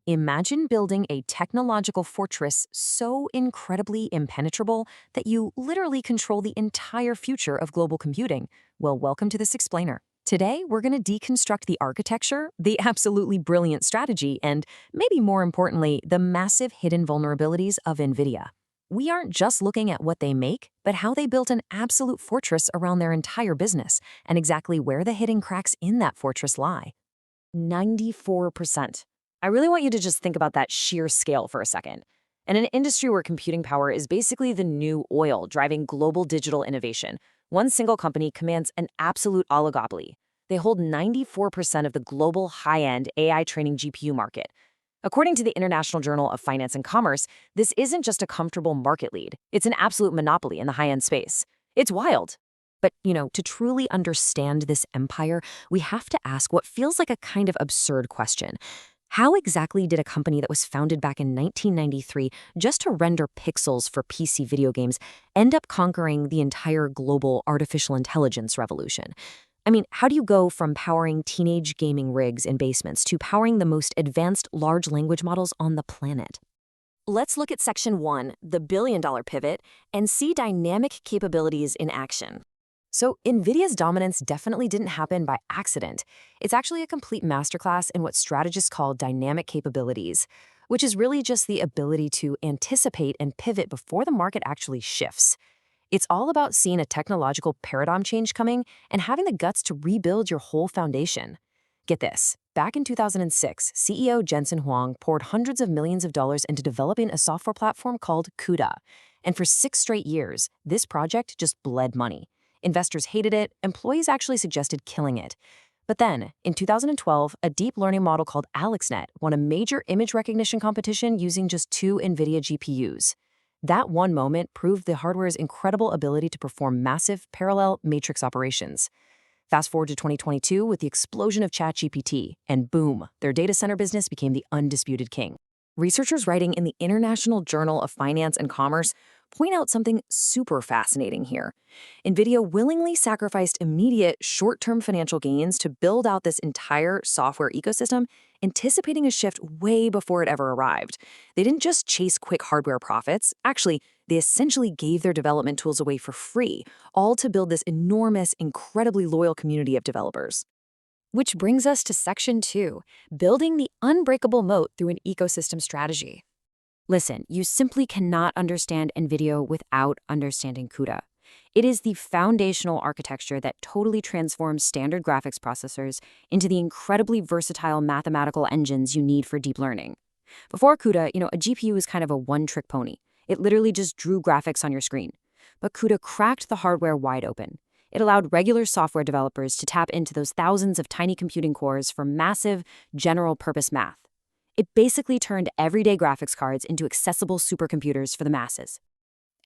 Imagine building a technological fortress so incredibly impenetrable that you literally control the entire future of global computing. Well, welcome to this explainer. Today, we're going to deconstruct the architecture, the absolutely brilliant strategy, and maybe more importantly, the massive hidden vulnerabilities of Nvidia. We aren't just looking at what they make, but how they built an absolute fortress around their entire business, and exactly where the hidden cracks in that fortress lie. 94%. I really want you to just think about that sheer scale for a second. In an industry where computing power is basically the new oil driving global digital innovation, one single company commands an absolute oligopoly. They hold 94% of the global high-end AI training GPU market. According to the International Journal of Finance and Commerce, this isn't just a comfortable market lead. It's an absolute monopoly in the high-end space. It's wild. But, to truly understand this empire, we have to ask what feels like a kind of absurd question. How exactly did a company that was founded back in 1993 just to render pixels for PC video games end up conquering the entire global artificial intelligence revolution? I mean, how do you go from powering teenage gaming rigs in basements to powering the most advanced large language models on the planet? Let's look at Section 1, the billion-dollar pivot, and see dynamic capabilities in action. So Nvidia's dominance definitely didn't happen by accident. It's actually a complete masterclass in what strategists call dynamic capabilities, which is really just the ability to anticipate and pivot before the market actually shifts. It's all about seeing a technological paradigm change coming and having the guts to rebuild your whole foundation. Get this. Back in 2006, CEO Jensen Huang poured hundreds of millions of dollars into developing a software platform called CUDA. And for 6 straight years, this project just bled money. Investors hated it, employees actually suggested killing it. But then, in 2012, a deep learning model called AlexNet won a major image recognition competition using just 2 Nvidia GPUs. That one moment proved the hardware's incredible ability to perform massive parallel matrix operations. Fast forward to 2022 with the explosion of ChatGPT, and boom, their data center business became the undisputed king. Researchers writing in the International Journal of Finance and Commerce point out something super fascinating here. Nvidia willingly sacrificed immediate short-term financial gains to build out this entire software ecosystem, anticipating a shift way before it ever arrived. They didn't just chase quick hardware profits. Actually, they essentially gave their development tools away for free, all to build this enormous, incredibly loyal community of developers. Which brings us to Section 2, building the unbreakable moat through an ecosystem strategy. Listen, you simply cannot understand Nvidia without understanding CUDA. It is the foundational architecture that totally transforms standard graphics processors into the incredibly versatile mathematical engines you need for deep learning. Before CUDA, a GPU was kind of a one-trick pony. It literally just drew graphics on your screen. But CUDA cracked the hardware wide open. It allowed regular software developers to tap into those thousands of tiny computing cores for massive, general-purpose math. It basically turned everyday graphics cards into accessible supercomputers for the masses.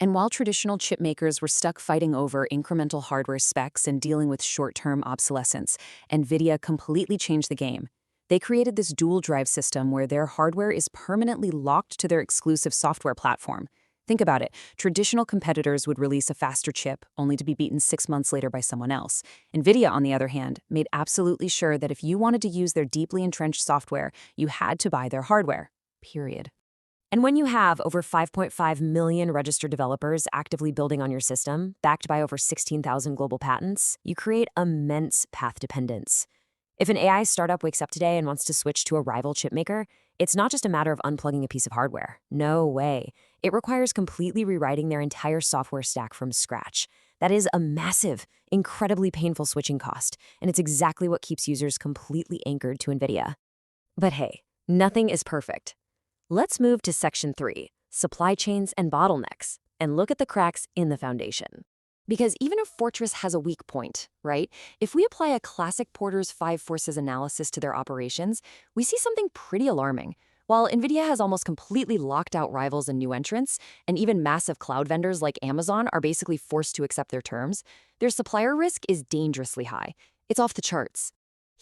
And while traditional chip makers were stuck fighting over incremental hardware specs and dealing with short-term obsolescence, Nvidia completely changed the game. They created this dual-drive system where their hardware is permanently locked to their exclusive software platform. Think about it. Traditional competitors would release a faster chip, only to be beaten 6 months later by someone else. Nvidia, on the other hand, made absolutely sure that if you wanted to use their deeply entrenched software, you had to buy their hardware. Period. And when you have over 5.5 million registered developers actively building on your system, backed by over 16,000 global patents, you create immense path dependence. If an AI startup wakes up today and wants to switch to a rival chipmaker, it's not just a matter of unplugging a piece of hardware. No way. It requires completely rewriting their entire software stack from scratch. That is a massive, incredibly painful switching cost, and it's exactly what keeps users completely anchored to Nvidia. But hey, nothing is perfect. Let's move to Section 3, supply chains and bottlenecks, and look at the cracks in the foundation. Because even a fortress has a weak point, right? If we apply a classic Porter's 5 forces analysis to their operations, we see something pretty alarming. While Nvidia has almost completely locked out rivals and new entrants, and even massive cloud vendors like Amazon are basically forced to accept their terms, their supplier risk is dangerously high. It's off the charts.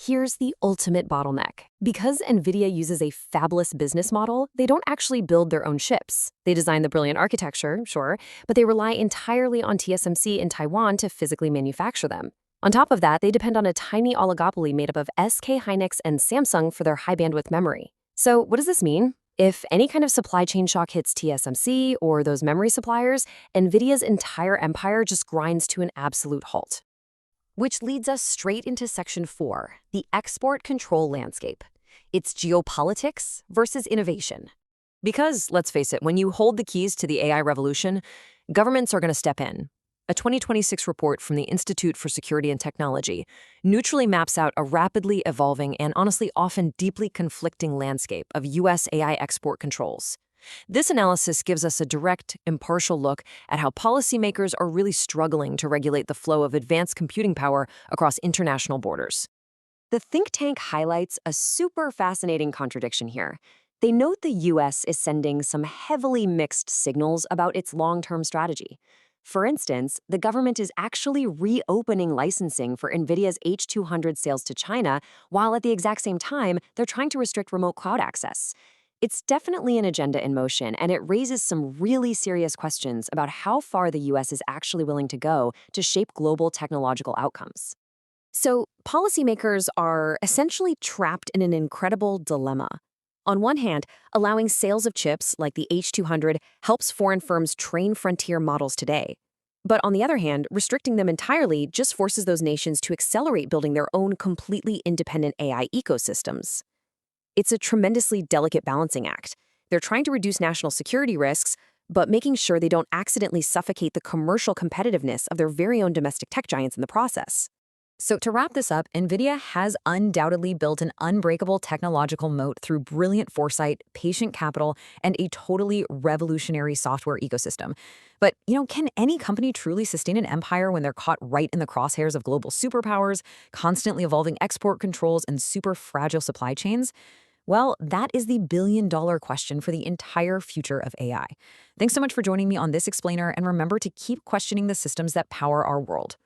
Here's the ultimate bottleneck. Because Nvidia uses a fabless business model, they don't actually build their own chips. They design the brilliant architecture, sure, but they rely entirely on TSMC in Taiwan to physically manufacture them. On top of that, they depend on a tiny oligopoly made up of SK Hynix and Samsung for their high-bandwidth memory. So what does this mean? If any kind of supply chain shock hits TSMC or those memory suppliers, Nvidia's entire empire just grinds to an absolute halt. Which leads us straight into Section 4, the export control landscape. It's geopolitics versus innovation. Because, let's face it, when you hold the keys to the AI revolution, governments are going to step in. A 2026 report from the Institute for Security and Technology neutrally maps out a rapidly evolving and honestly often deeply conflicting landscape of U.S. AI export controls. This analysis gives us a direct, impartial look at how policymakers are really struggling to regulate the flow of advanced computing power across international borders. The think tank highlights a super fascinating contradiction here. They note the U.S. is sending some heavily mixed signals about its long-term strategy. For instance, the government is actually reopening licensing for Nvidia's H200 sales to China, while at the exact same time, they're trying to restrict remote cloud access. It's definitely an agenda in motion, and it raises some really serious questions about how far the U.S. is actually willing to go to shape global technological outcomes. So, policymakers are essentially trapped in an incredible dilemma. On one hand, allowing sales of chips like the H200 helps foreign firms train frontier models today. But on the other hand, restricting them entirely just forces those nations to accelerate building their own completely independent AI ecosystems. It's a tremendously delicate balancing act. They're trying to reduce national security risks, but making sure they don't accidentally suffocate the commercial competitiveness of their very own domestic tech giants in the process. So to wrap this up, Nvidia has undoubtedly built an unbreakable technological moat through brilliant foresight, patient capital, and a totally revolutionary software ecosystem. But, can any company truly sustain an empire when they're caught right in the crosshairs of global superpowers, constantly evolving export controls, and super fragile supply chains? Well, that is the billion-dollar question for the entire future of AI. Thanks so much for joining me on this explainer, and remember to keep questioning the systems that power our world.